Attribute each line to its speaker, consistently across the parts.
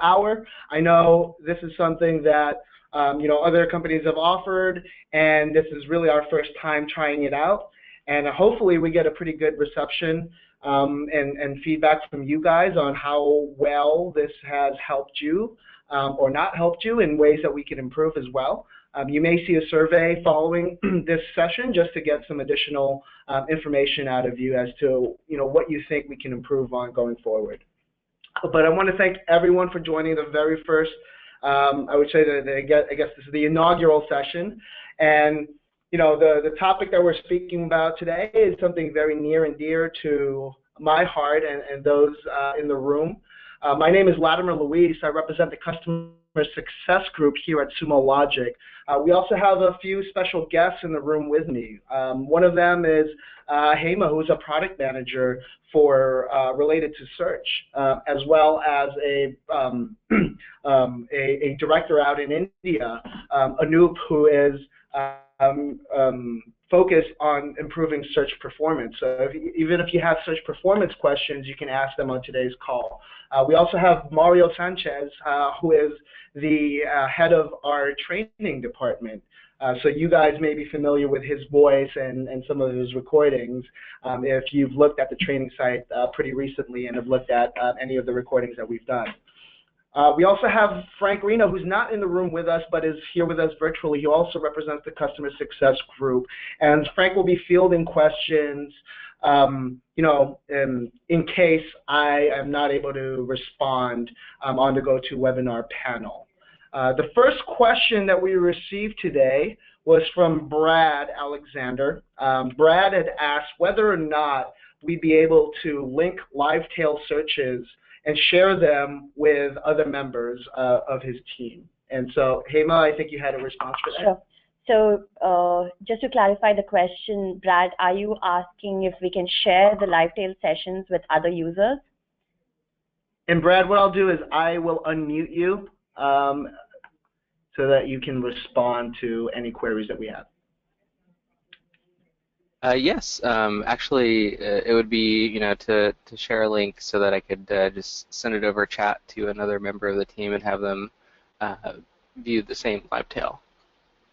Speaker 1: hour. I know this is something that other companies have offered, and this is really our first time trying it out. And hopefully we get a pretty good reception and feedback from you guys on how well this has helped you or not helped you in ways that we can improve as well. You may see a survey following this session just to get some additional information out of you as to what you think we can improve on going forward. But I want to thank everyone for joining the very first, I would say that I guess this is the inaugural session. And the topic that we're speaking about today is something very near and dear to my heart and those in the room. My name is Latimer Luis. I represent the Customer Success Group here at Sumo Logic. We also have a few special guests in the room with me. One of them is Hema, who's a product manager for related to search, as well as a director out in India, Anoop, who is focused on improving search performance. So even if you have search performance questions, you can ask them on today's call. We also have Mario Sanchez, who is the head of our training department. So you guys may be familiar with his voice and some of his recordings if you've looked at the training site pretty recently and have looked at any of the recordings that we've done. We also have Frank Reno, who's not in the room with us, but is here with us virtually. He also represents the Customer Success Group. And Frank will be fielding questions, in case I am not able to respond on the GoToWebinar panel. The first question that we received today was from Brad Alexander. Brad had asked whether or not we'd be able to link live tail searches and share them with other members of his team. And so, Hema, I think you had a response for that.
Speaker 2: Sure. So just to clarify the question, Brad, are you asking if we can share the live tail sessions with other users?
Speaker 1: And Brad, what I'll do is I will unmute you so that you can respond to any queries that we have.
Speaker 3: Yes, actually, it would be to share a link so that I could just send it over chat to another member of the team and have them view the same live tail.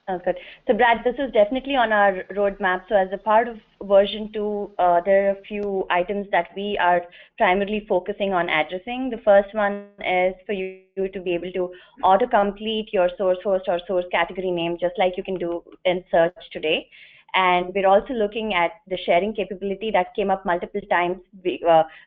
Speaker 2: Sounds good. So Brad, this is definitely on our roadmap. So as a part of version 2, there are a few items that we are primarily focusing on addressing. The first one is for you to be able to auto-complete your source host or source category name, just like you can do in search today. And we're also looking at the sharing capability that came up multiple times. We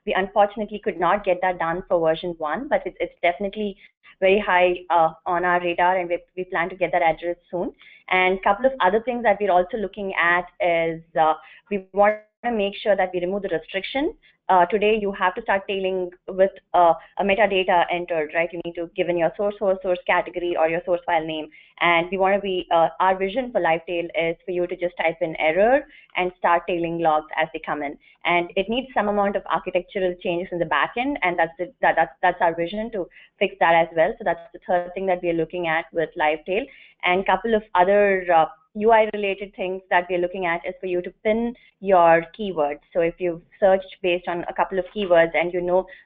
Speaker 2: unfortunately could not get that done for version 1, but it's definitely very high on our radar, and we plan to get that addressed soon. And a couple of other things that we're also looking at is we want to make sure that we remove the restriction. Today, you have to start tailing with a metadata entered, right? You need to give in your source host, source category, or your source file name. And we want to be, our vision for live tail is for you to just type in error and start tailing logs as they come in. And it needs some amount of architectural changes in the backend, and that's our vision to fix that as well. So that's the third thing that we're looking at with live tail. And a couple of other UI-related things that we're looking at is for you to pin your keywords. So if you've searched based on a couple of keywords and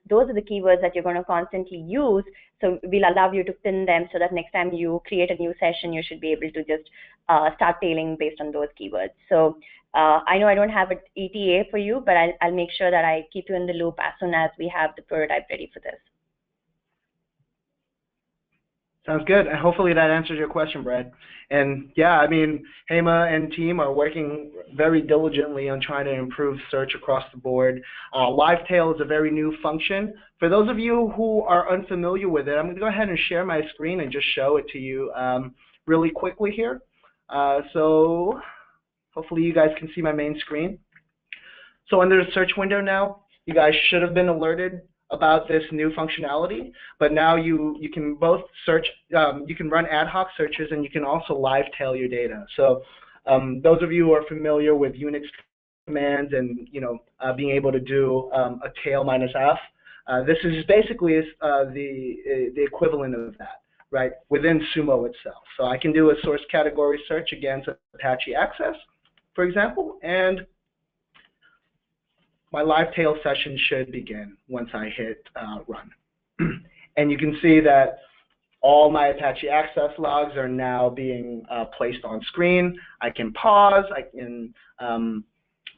Speaker 2: those are the keywords that you're going to constantly use, so we'll allow you to pin them so that next time you create a new session, you should be able to just start tailing based on those keywords. So I know I don't have an ETA for you, but I'll make sure that I keep you in the loop as soon as we have the prototype ready for this.
Speaker 1: Sounds good. And hopefully that answers your question, Brad. And yeah, I mean, Hema and team are working very diligently on trying to improve search across the board. Live tail is a very new function. For those of you who are unfamiliar with it, I'm going to go ahead and share my screen and just show it to you really quickly here. So hopefully you guys can see my main screen. So under the search window now, you guys should have been alerted about this new functionality, but now you can both search, you can run ad hoc searches, and you can also live tail your data. So those of you who are familiar with Unix commands and being able to do a tail -f, this is basically the equivalent of that, right, within Sumo itself. So I can do a source category search against Apache Access, for example, and my live tail session should begin once I hit run. And you can see that all my Apache Access logs are now being placed on screen. I can pause, I can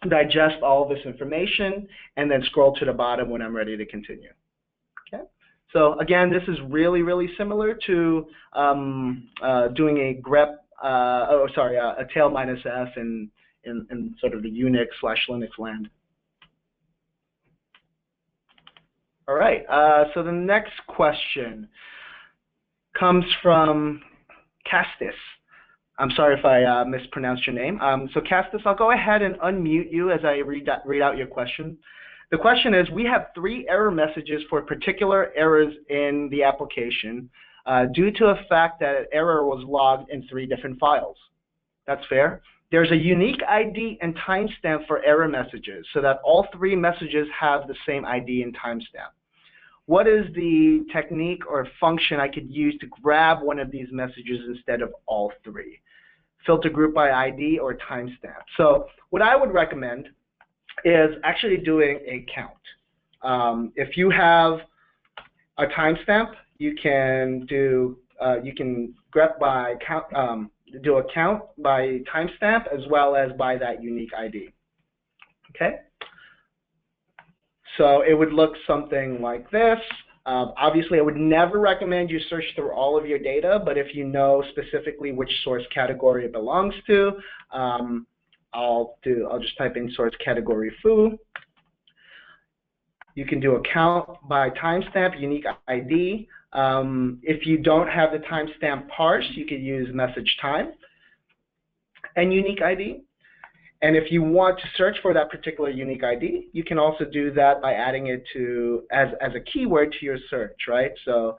Speaker 1: digest all this information, and then scroll to the bottom when I'm ready to continue. Okay. So again, this is really, really similar to doing a grep, a tail minus f in sort of the Unix/Linux land. All right. So the next question comes from Castus. I'm sorry if I mispronounced your name. So Castus, I'll go ahead and unmute you as I read out your question. The question is, we have 3 error messages for particular errors in the application due to a fact that an error was logged in 3 different files. That's fair. There's a unique ID and timestamp for error messages so that all 3 messages have the same ID and timestamp. What is the technique or function I could use to grab one of these messages instead of all 3? Filter group by ID or timestamp. So what I would recommend is actually doing a count. If you have a timestamp, you can do grep by count, do a count by timestamp as well as by that unique ID. Okay. So it would look something like this. Obviously, I would never recommend you search through all of your data, but if you know specifically which source category it belongs to, I'll just type in source category foo. You can do a count by timestamp, unique ID. If you don't have the timestamp parsed, you could use message time and unique ID. And if you want to search for that particular unique ID, you can also do that by adding it to as a keyword to your search, right? So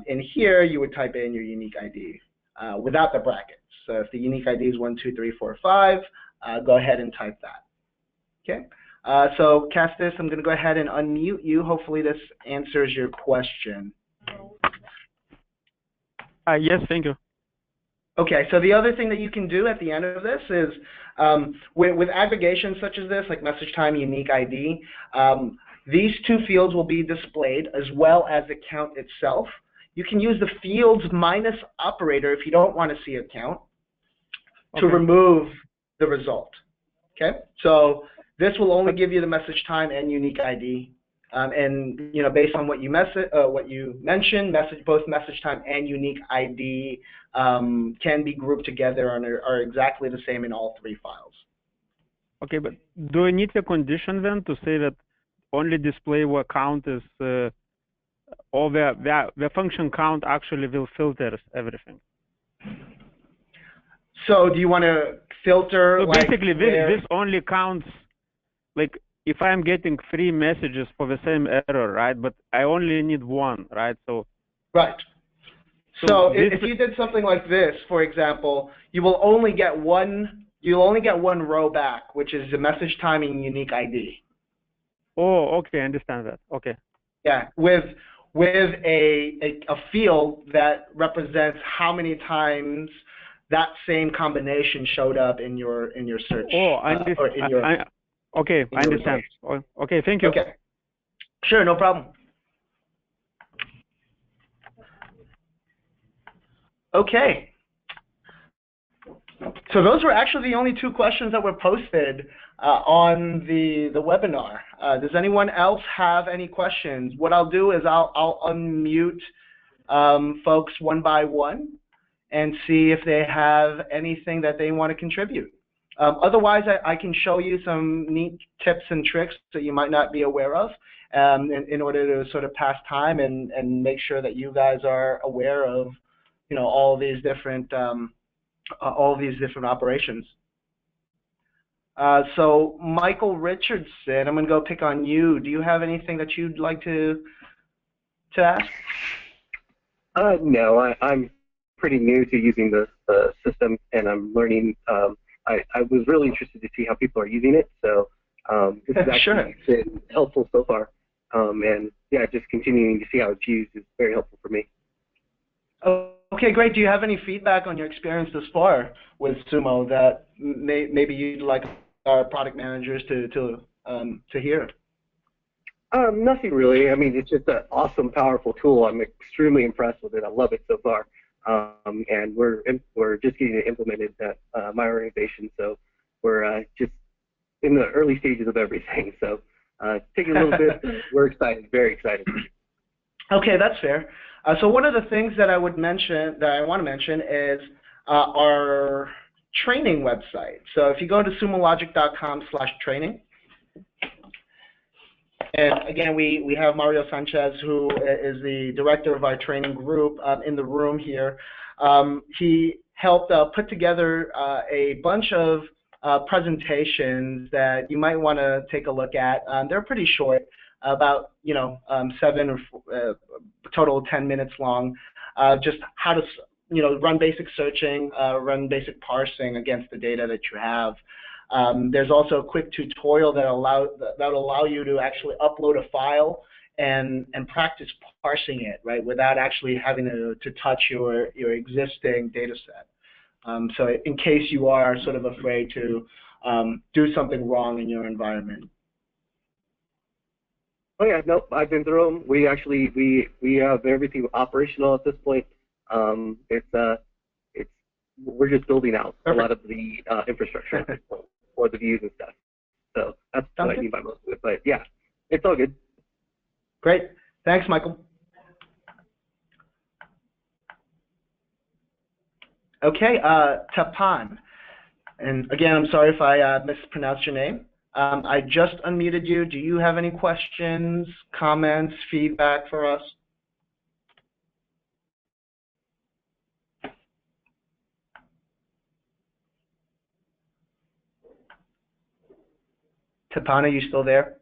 Speaker 1: in here, you would type in your unique ID without the brackets. So if the unique ID is 1, 2, 3, 4, 5, go ahead and type that. Okay. So Castus, I'm going to go ahead and unmute you. Hopefully this answers your question.
Speaker 4: Yes, thank you.
Speaker 1: Okay, so the other thing that you can do at the end of this is with aggregations such as this, like message time, unique ID, these 2 fields will be displayed as well as the count itself. You can use the fields minus operator if you don't want to see a count to remove the result. Okay, so this will only give you the message time and unique ID. And based on what you mentioned, both message time and unique ID can be grouped together and are exactly the same in all 3 files.
Speaker 4: Okay, but do I need a condition then to say that only display where count is, or the function count actually will filter everything?
Speaker 1: So do you want to filter?
Speaker 4: So basically, this only counts like. If I'm getting 3 messages for the same error, right? But I only need 1, right? So
Speaker 1: right. So if you did something like this, for example, you will only get one. You'll only get 1 row back, which is the message time and unique ID.
Speaker 4: Oh, okay, I understand that. Okay.
Speaker 1: Yeah, with a field that represents how many times that same combination showed up in your search.
Speaker 4: Oh, okay, I understand. Okay, thank you.
Speaker 1: Okay. Sure, no problem. Okay. So those were actually the only 2 questions that were posted on the webinar. Does anyone else have any questions? What I'll do is I'll unmute folks one by one and see if they have anything that they want to contribute. Otherwise, I can show you some neat tips and tricks that you might not be aware of in order to sort of pass time and make sure that you guys are aware of, all these different operations. So Michael Richardson, I'm going to go pick on you. Do you have anything that you'd like to ask?
Speaker 5: No, I'm pretty new to using the system, and I'm learning. I was really interested to see how people are using it, so this has actually been helpful so far. And yeah, just continuing to see how it's used is very helpful for me.
Speaker 1: Okay, great. Do you have any feedback on your experience thus far with Sumo that maybe you'd like our product managers to hear?
Speaker 5: Nothing really. I mean, it's just an awesome, powerful tool. I'm extremely impressed with it. I love it so far. And we're just getting it implemented at my organization. So we're just in the early stages of everything. So taking a little bit. We're excited, very excited.
Speaker 1: Okay, that's fair. So one of the things that I want to mention is our training website. So if you go to sumologic.com/training, and again, we have Mario Sanchez, who is the director of our training group, in the room here. He helped put together a bunch of presentations that you might want to take a look at. They're pretty short, about 7 or total 10 minutes long. Just how to run basic searching, run basic parsing against the data that you have. There's also a quick tutorial that will allow you to actually upload a file and practice parsing it, right, without actually having to touch your existing data set. So in case you are sort of afraid to do something wrong in your environment.
Speaker 5: Oh yeah, nope, I've been through them. We actually we have everything operational at this point. We're just building out a lot of the infrastructure at this point for the views and stuff. So that's what I mean by most of it. But yeah, it's all good.
Speaker 1: Great, thanks, Michael. Okay, Tapan, and again, I'm sorry if I mispronounced your name. I just unmuted you. Do you have any questions, comments, feedback for us? Tapan, are you still there?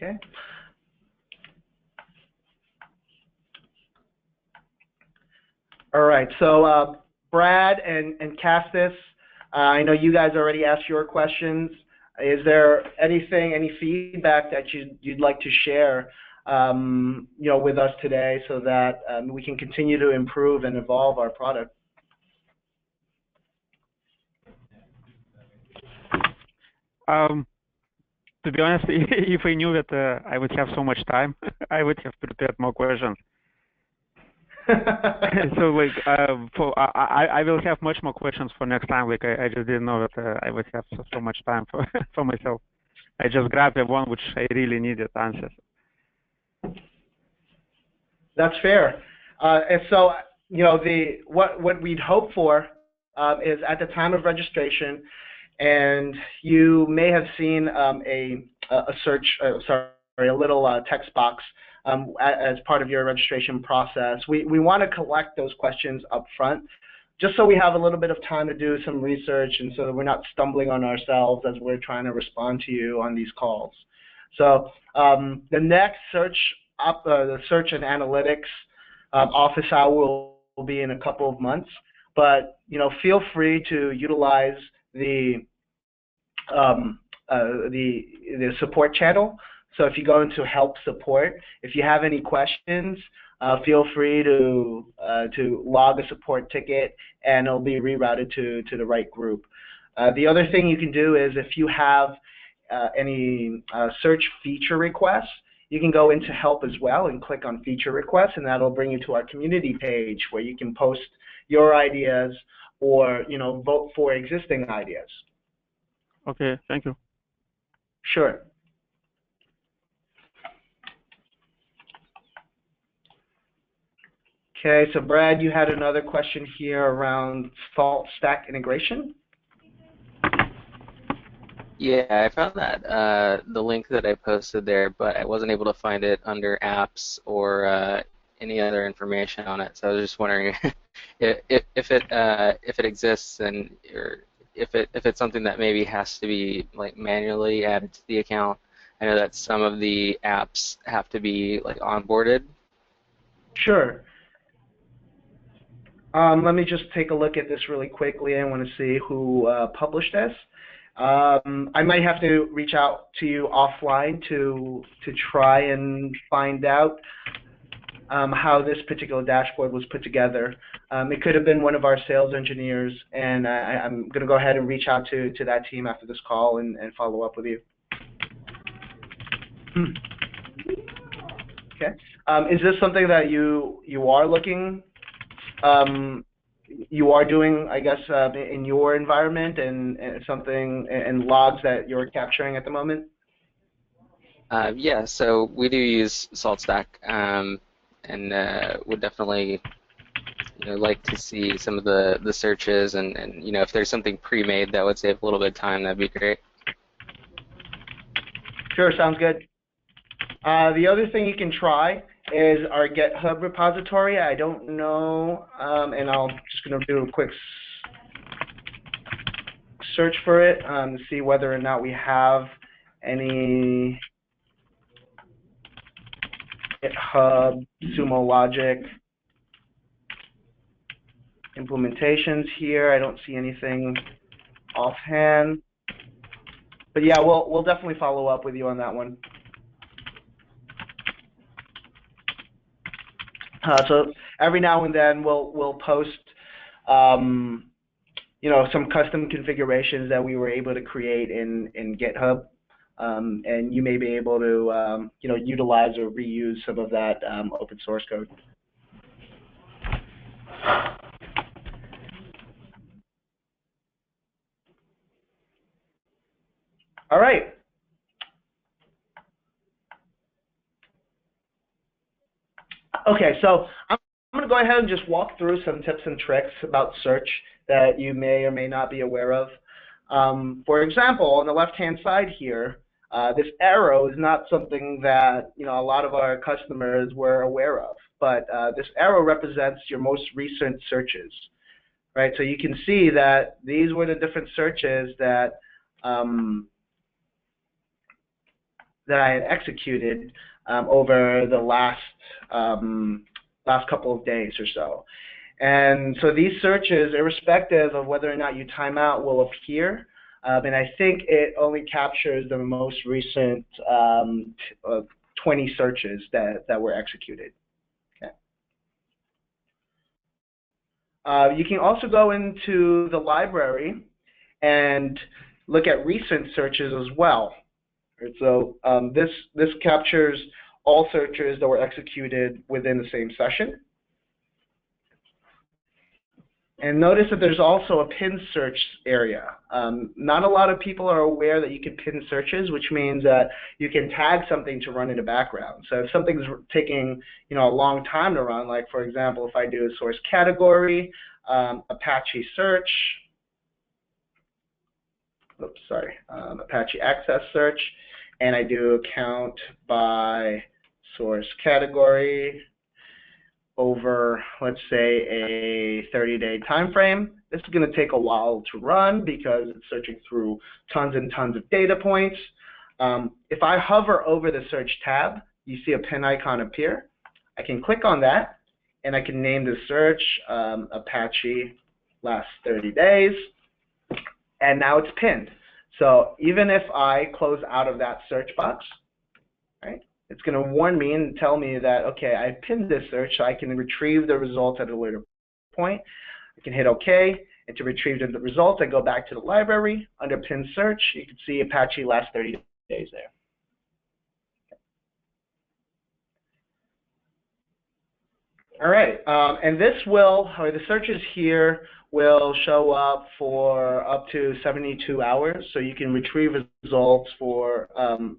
Speaker 1: Okay. All right, so Brad and Castus, I know you guys already asked your questions. Is there anything, any feedback that you'd like to share, with us today, so that we can continue to improve and evolve our product?
Speaker 4: To be honest, if I knew that I would have so much time, I would have prepared more questions. So like, I will have much more questions for next time. Like I just didn't know that I would have so much time for myself. I just grabbed the one which I really needed answers.
Speaker 1: That's fair. And so what we'd hope for is at the time of registration, and you may have seen a little text box as part of your registration process. We want to collect those questions up front, just so we have a little bit of time to do some research, and so that we're not stumbling on ourselves as we're trying to respond to you on these calls. So the next the search and analytics office hour will be in a couple of months, but feel free to utilize the support channel. So if you go into help support, if you have any questions, feel free to log a support ticket, and it'll be rerouted to the right group. The other thing you can do is, if you have any search feature requests, you can go into help as well and click on feature requests, and that'll bring you to our community page where you can post your ideas or vote for existing ideas.
Speaker 4: Okay, thank you.
Speaker 1: Sure. Okay, so Brad, you had another question here around fault stack integration.
Speaker 3: Yeah, I found that the link that I posted there, but I wasn't able to find it under apps or any other information on it. So I was just wondering if it exists, and or if it's something that maybe has to be like manually added to the account. I know that some of the apps have to be like onboarded.
Speaker 1: Sure. Let me just take a look at this really quickly. I want to see who published this. I might have to reach out to you offline to try and find out. how this particular dashboard was put together. It could have been one of our sales engineers, and I'm going to go ahead and reach out to that team after this call and follow up with you. Okay. Is this something that you are looking, you are doing, I guess, in your environment, and something and logs that you're capturing at the moment?
Speaker 3: Yeah, so we do use SaltStack, and would definitely like to see some of the searches, and if there's something pre-made that would save a little bit of time, that'd be great.
Speaker 1: Sure, sounds good. The other thing you can try is our GitHub repository. I don't know, and I'm just going to do a quick search for it to see whether or not we have any GitHub Sumo logic implementations here. I don't see anything offhand, but yeah, we'll definitely follow up with you on that one. So every now and then we'll post some custom configurations that we were able to create in GitHub, and you may be able to utilize or reuse some of that open source code. All right. Okay, so I'm going to go ahead and just walk through some tips and tricks about search that you may or may not be aware of. For example, on the left-hand side here, this arrow is not something that a lot of our customers were aware of, but this arrow represents your most recent searches, right? So you can see that these were the different searches that that I had executed over the last couple of days or so. And so these searches, irrespective of whether or not you time out, will appear. And I think it only captures the most recent 20 searches that were executed. Okay. You can also go into the library and look at recent searches as well. Right, so this captures all searches that were executed within the same session. And notice that there's also a pin search area. Not a lot of people are aware that you can pin searches, which means that you can tag something to run in the background. So if something's taking a long time to run, like for example, if I do a source category, Apache search, Apache access search, and I do count by source category over, let's say, a 30-day time frame. This is going to take a while to run because it's searching through tons and tons of data points. If I hover over the search tab, you see a pin icon appear. I can click on that, and I can name the search Apache last 30 days, and now it's pinned. So even if I close out of that search box, right, it's going to warn me and tell me that, okay, I pinned this search, so I can retrieve the result at a later point. I can hit OK, and to retrieve the result, I go back to the library. Under pin search, you can see Apache last 30 days there. All right, and this will, or the searches here will show up for up to 72 hours, so you can retrieve results for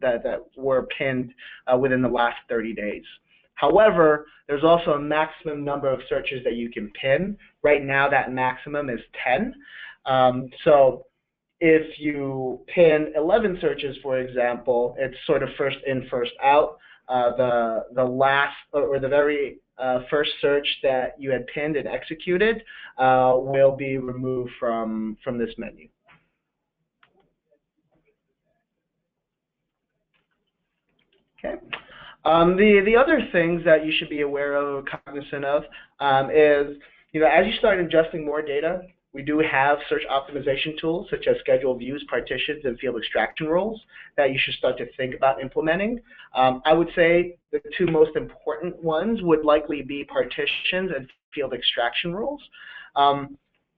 Speaker 1: that were pinned within the last 30 days. However, there's also a maximum number of searches that you can pin. Right now, that maximum is 10. So if you pin 11 searches, for example, it's sort of first in, first out. The last, or the very first search that you had pinned and executed will be removed from this menu. Okay. The other things that you should be aware of or cognizant of is, as you start ingesting more data, We do have search optimization tools such as schedule views, partitions, and field extraction rules that you should start to think about implementing. I would say the two most important ones would likely be partitions and field extraction rules.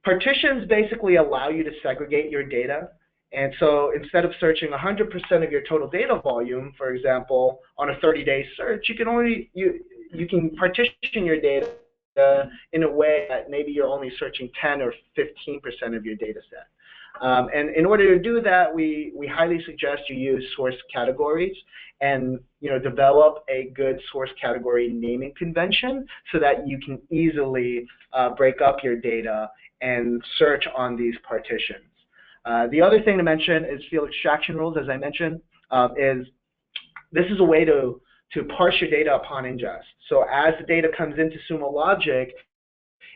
Speaker 1: Partitions basically allow you to segregate your data. And so instead of searching 100% of your total data volume, for example, on a 30-day search, you can partition your data in a way that maybe you're only searching 10 or 15% of your data set. And in order to do that, we highly suggest you use source categories and develop a good source category naming convention so that you can easily break up your data and search on these partitions. The other thing to mention is field extraction rules, as I mentioned, this is a way to parse your data upon ingest. So as the data comes into Sumo Logic,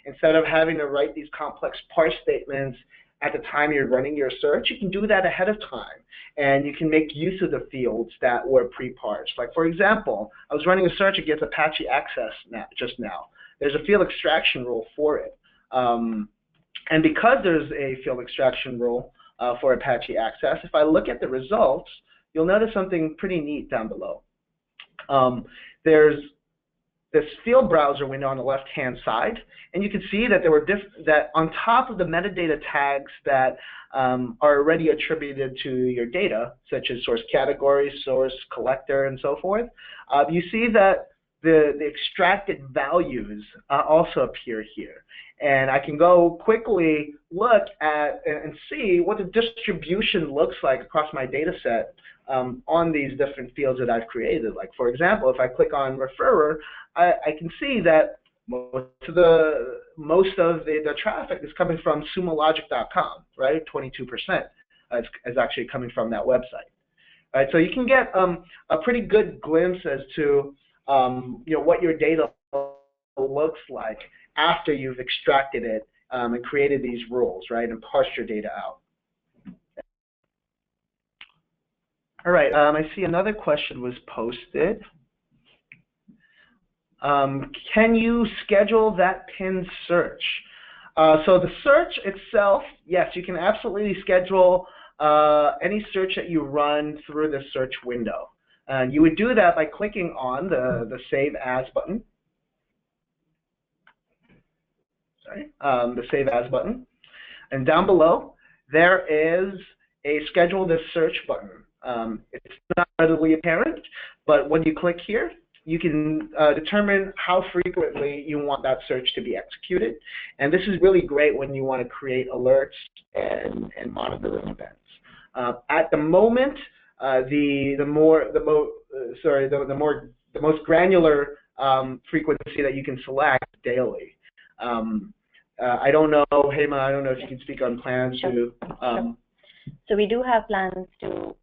Speaker 1: instead of having to write these complex parse statements at the time you're running your search, you can do that ahead of time. And you can make use of the fields that were pre-parsed. Like, for example, I was running a search against Apache Access just now. There's a field extraction rule for it. And because there's a field extraction rule for Apache Access, if I look at the results, you'll notice something pretty neat down below. There's this field browser window on the left-hand side, and you can see that that on top of the metadata tags that are already attributed to your data, such as source category, source collector, and so forth, you see that the extracted values also appear here. And I can go quickly look at and see what the distribution looks like across my data set on these different fields that I've created. Like, for example, if I click on referrer, I can see that most of the traffic is coming from sumologic.com, right? 22% is actually coming from that website. Right? So you can get a pretty good glimpse as to what your data looks like after you've extracted it and created these rules, right, and parsed your data out. All right, I see another question was posted. Can you schedule that pinned search? So the search itself, yes, you can absolutely schedule any search that you run through the search window. And you would do that by clicking on the Save As button. The Save As button. And down below, there is a Schedule This Search button. It's not readily apparent, but when you click here, you can determine how frequently you want that search to be executed. And this is really great when you want to create alerts and monitoring events. At the moment, the most granular frequency that you can select daily. I don't know, Hema, I don't know if you can speak on plans to.
Speaker 2: So we do have plans to,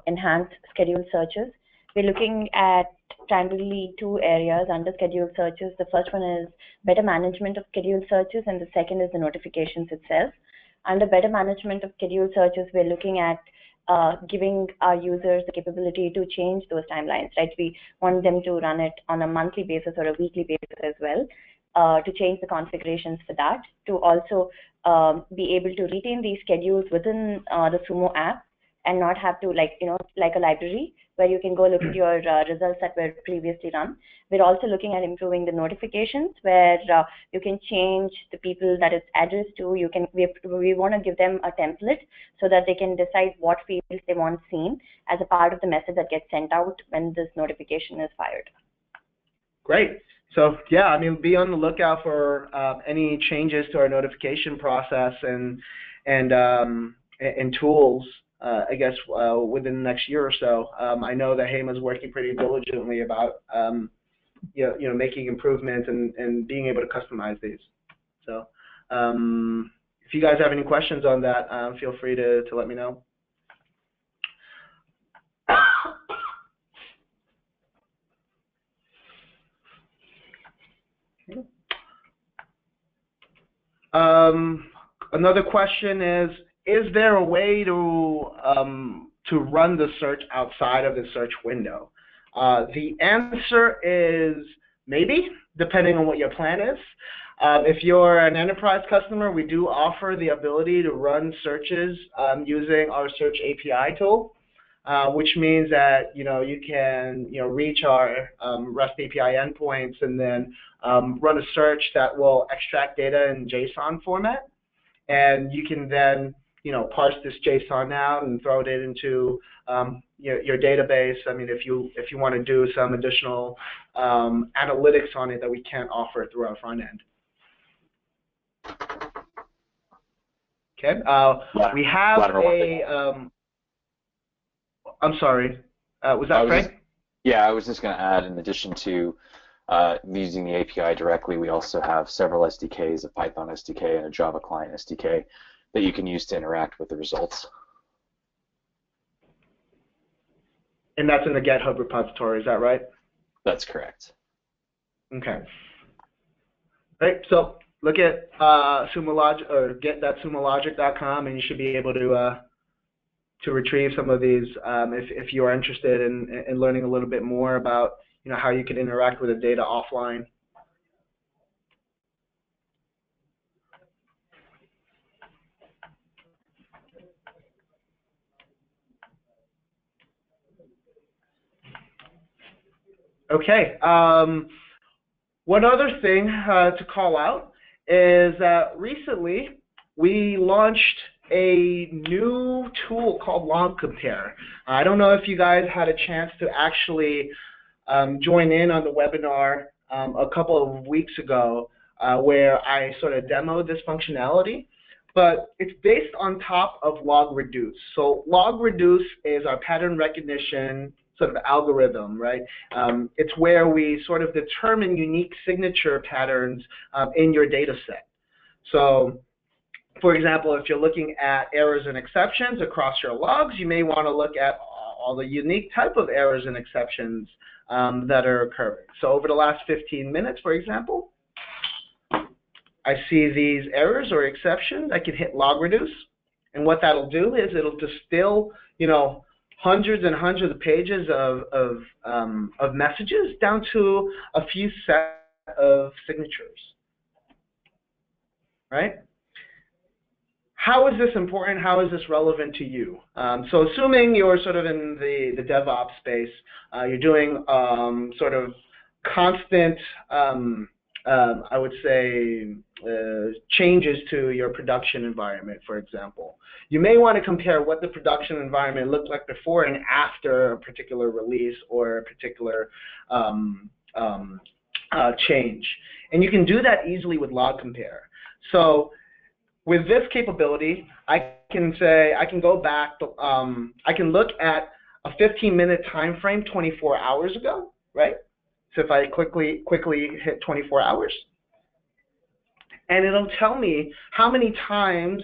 Speaker 2: enhance scheduled searches. We're looking at primarily two areas under scheduled searches. The first one is better management of scheduled searches, and the second is the notifications itself. Under better management of scheduled searches, we're looking at giving our users the capability to change those timelines, right? We want them to run it on a monthly basis or a weekly basis as well, to change the configurations for that, to also be able to retain these schedules within the Sumo app and not have to, like a library where you can go look at your results that were previously run. We're also looking at improving the notifications where you can change the people that it's addressed to. We want to give them a template so that they can decide what fields they want seen as a part of the message that gets sent out when this notification is fired.
Speaker 1: Great. So yeah, I mean, be on the lookout for any changes to our notification process and tools. I guess within the next year or so. I know that Hema is working pretty diligently about making improvements and being able to customize these. So if you guys have any questions on that, feel free to let me know. Another question is there a way to run the search outside of the search window? The answer is maybe, depending on what your plan is. If you're an enterprise customer, we do offer the ability to run searches using our search API tool, which means that you can reach our REST API endpoints and then run a search that will extract data in JSON format, and you can then parse this JSON out and throw it into your database. I mean, if you want to do some additional analytics on it that we can't offer through our front end. Okay. We have I'm sorry. Was that Frank?
Speaker 6: Yeah, I was just going to add, in addition to using the API directly, we also have several SDKs, a Python SDK and a Java client SDK, that you can use to interact with the results.
Speaker 1: And that's in the GitHub repository, is that right?
Speaker 6: That's correct.
Speaker 1: Okay. Right. So look at Sumo Logic, or get.sumologic.com, and you should be able to retrieve some of these if you are interested in learning a little bit more about how you can interact with the data offline. Okay. One other thing to call out is that recently we launched a new tool called Log Compare. I don't know if you guys had a chance to actually join in on the webinar a couple of weeks ago where I sort of demoed this functionality, but it's based on top of Log Reduce. So Log Reduce is our pattern recognition sort of algorithm, right? It's where we sort of determine unique signature patterns in your data set. So, for example, if you're looking at errors and exceptions across your logs, you may want to look at all the unique type of errors and exceptions that are occurring. So over the last 15 minutes, for example, I see these errors or exceptions. I can hit Log Reduce, and what that'll do is it'll distill, hundreds and hundreds of pages of messages down to a few sets of signatures, right? How is this important? How is this relevant to you? So assuming you're sort of in the DevOps space, you're doing sort of constant, I would say, changes to your production environment, for example. You may want to compare what the production environment looked like before and after a particular release or a particular change. And you can do that easily with Log Compare. So with this capability, I can go back, I can look at a 15-minute time frame 24 hours ago, right? So if I quickly hit 24 hours, and it'll tell me how many times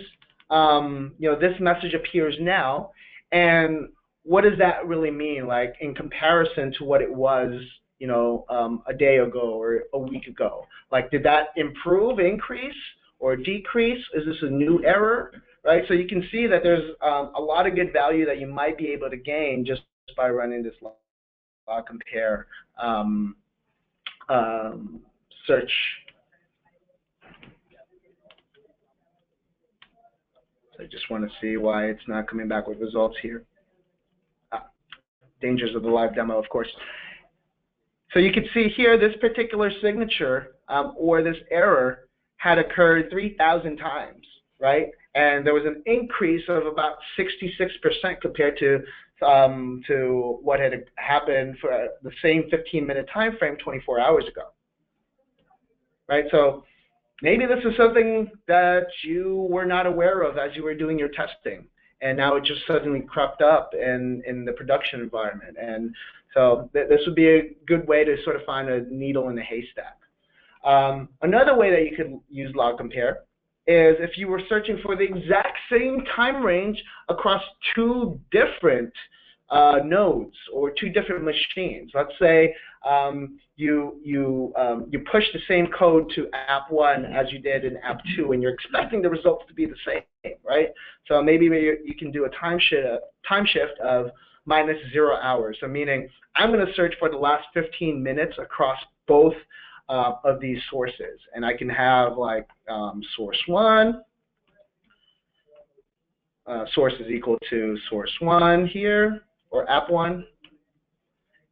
Speaker 1: this message appears now, and what does that really mean, like in comparison to what it was, a day ago or a week ago? Like, did that improve, increase, or decrease? Is this a new error, right? So you can see that there's a lot of good value that you might be able to gain just by running this Log Compare search. So I just want to see why it's not coming back with results here. Dangers of the live demo, of course. So you can see here this particular signature or this error had occurred 3,000 times, right? And there was an increase of about 66% compared to what had happened for the same 15-minute time frame 24 hours ago, right? So maybe this is something that you were not aware of as you were doing your testing, and now it just suddenly crept up in the production environment. And so this would be a good way to sort of find a needle in a haystack. Another way that you could use Log Compare is if you were searching for the exact same time range across two different nodes or two different machines. Let's say you push the same code to app 1 as you did in app 2, and you're expecting the results to be the same, right? So maybe you can do a time shift of -0 hours. So meaning I'm going to search for the last 15 minutes across both of these sources. And I can have like source 1, source is equal to source 1 here, or app 1.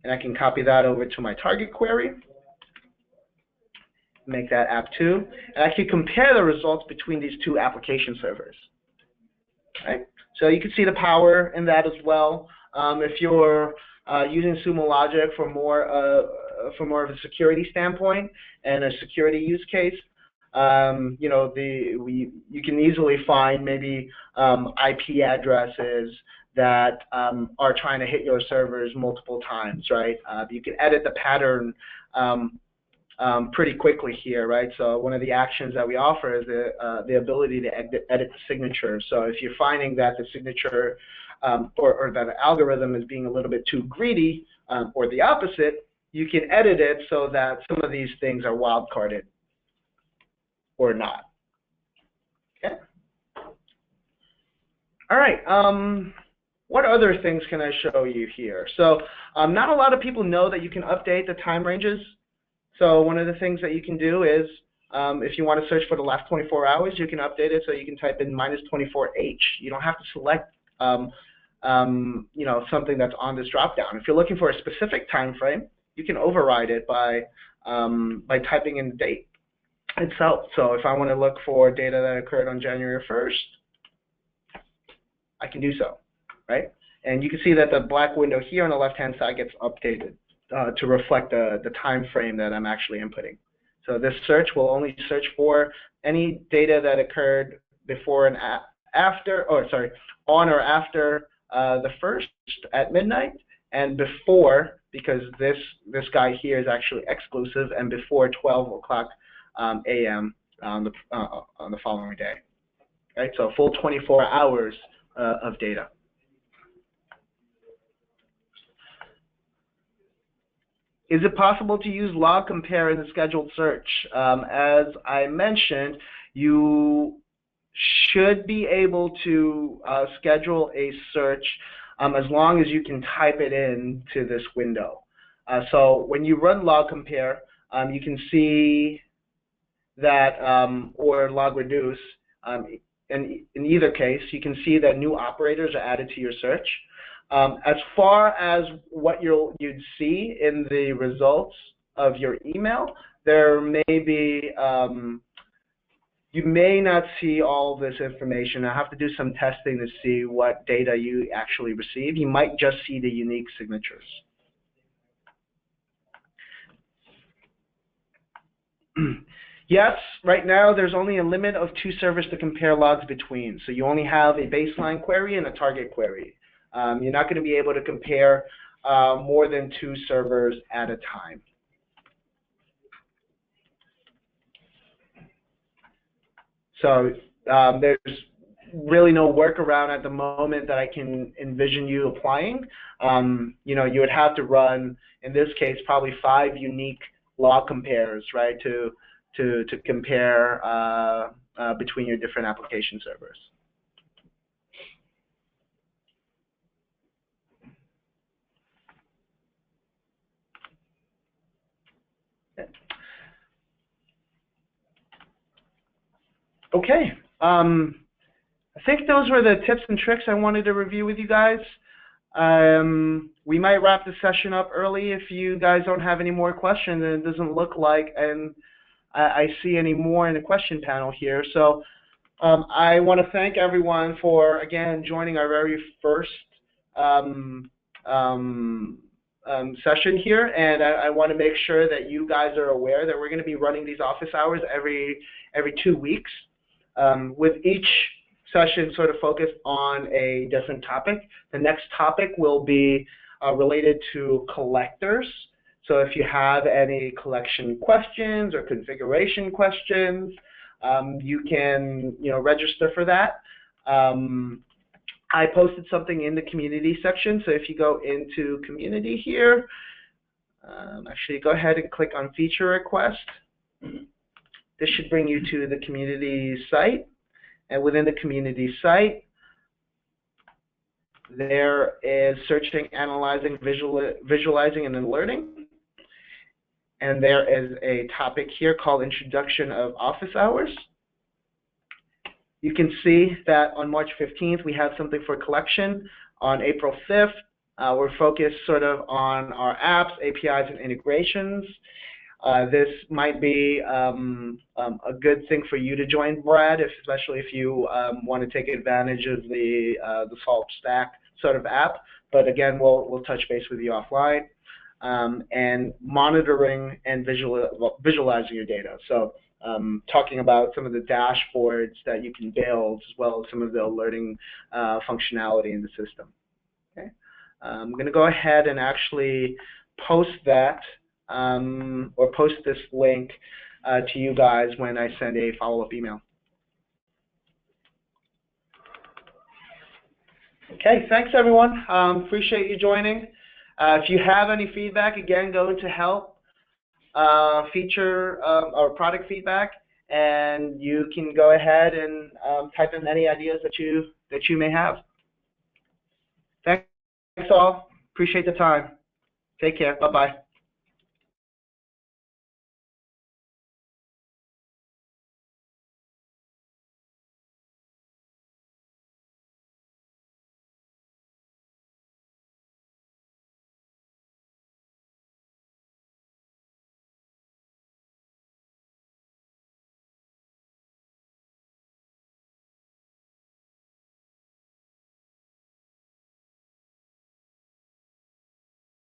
Speaker 1: And I can copy that over to my target query, make that app 2, and I can compare the results between these two application servers. Right? So you can see the power in that as well. If you're using Sumo Logic for more of a security standpoint and a security use case, you know, you can easily find maybe IP addresses that are trying to hit your servers multiple times, right? You can edit the pattern pretty quickly here, right? So one of the actions that we offer is the ability to edit the signature. So if you're finding that the signature or that the algorithm is being a little bit too greedy, or the opposite, you can edit it so that some of these things are wildcarded or not. Okay. All right. What other things can I show you here? So not a lot of people know that you can update the time ranges. So one of the things that you can do is, if you want to search for the last 24 hours, you can update it so you can type in -24H. You don't have to select you know, something that's on this dropdown. If you're looking for a specific time frame, you can override it by typing in the date itself. So if I want to look for data that occurred on January 1st, I can do so, right? And you can see that the black window here on the left-hand side gets updated to reflect the time frame that I'm actually inputting. So this search will only search for any data that occurred before and after, or sorry, on or after the 1st at midnight, and before, because this guy here is actually exclusive, and before 12 o'clock a.m. on the following day. Right, so a full 24 hours of data. Is it possible to use log compare in the scheduled search? As I mentioned, you should be able to schedule a search as long as you can type it into this window. So when you run log compare, you can see that, or log reduce, in either case, you can see that new operators are added to your search. As far as what you'd see in the results of your email, there may be, you may not see all this information. I have to do some testing to see what data you actually receive. You might just see the unique signatures. Yes, right now there's only a limit of 2 servers to compare logs between. So you only have a baseline query and a target query. You're not going to be able to compare more than 2 servers at a time. So there's really no workaround at the moment that I can envision you applying. You know, you would have to run, in this case, probably 5 unique log compares, right, to compare between your different application servers. Okay, I think those were the tips and tricks I wanted to review with you guys. We might wrap the session up early if you guys don't have any more questions, and it doesn't look like I see any more in the question panel here. So I want to thank everyone for, again, joining our very first session here, and I want to make sure that you guys are aware that we're going to be running these office hours every 2 weeks, with each session sort of focused on a different topic. The next topic will be related to collectors. So if you have any collection questions or configuration questions, you can register for that. I posted something in the community section, so if you go into community here, actually go ahead and click on feature request. This should bring you to the community site, and within the community site, there is searching, analyzing, visualizing, and alerting. And there is a topic here called Introduction of Office Hours. You can see that on March 15th, we have something for collection. On April 5th, we're focused sort of on our apps, APIs, and integrations. This might be a good thing for you to join, Brad, especially if you want to take advantage of the Salt Stack sort of app. But again, we'll touch base with you offline. And monitoring and visualizing your data. So talking about some of the dashboards that you can build, as well as some of the alerting functionality in the system. Okay. I'm going to go ahead and actually post that or post this link to you guys when I send a follow-up email. Okay, thanks everyone. Appreciate you joining. If you have any feedback, again, go into help, feature or product feedback, and you can go ahead and type in any ideas that you may have. Thanks all. Appreciate the time. Take care. Bye-bye.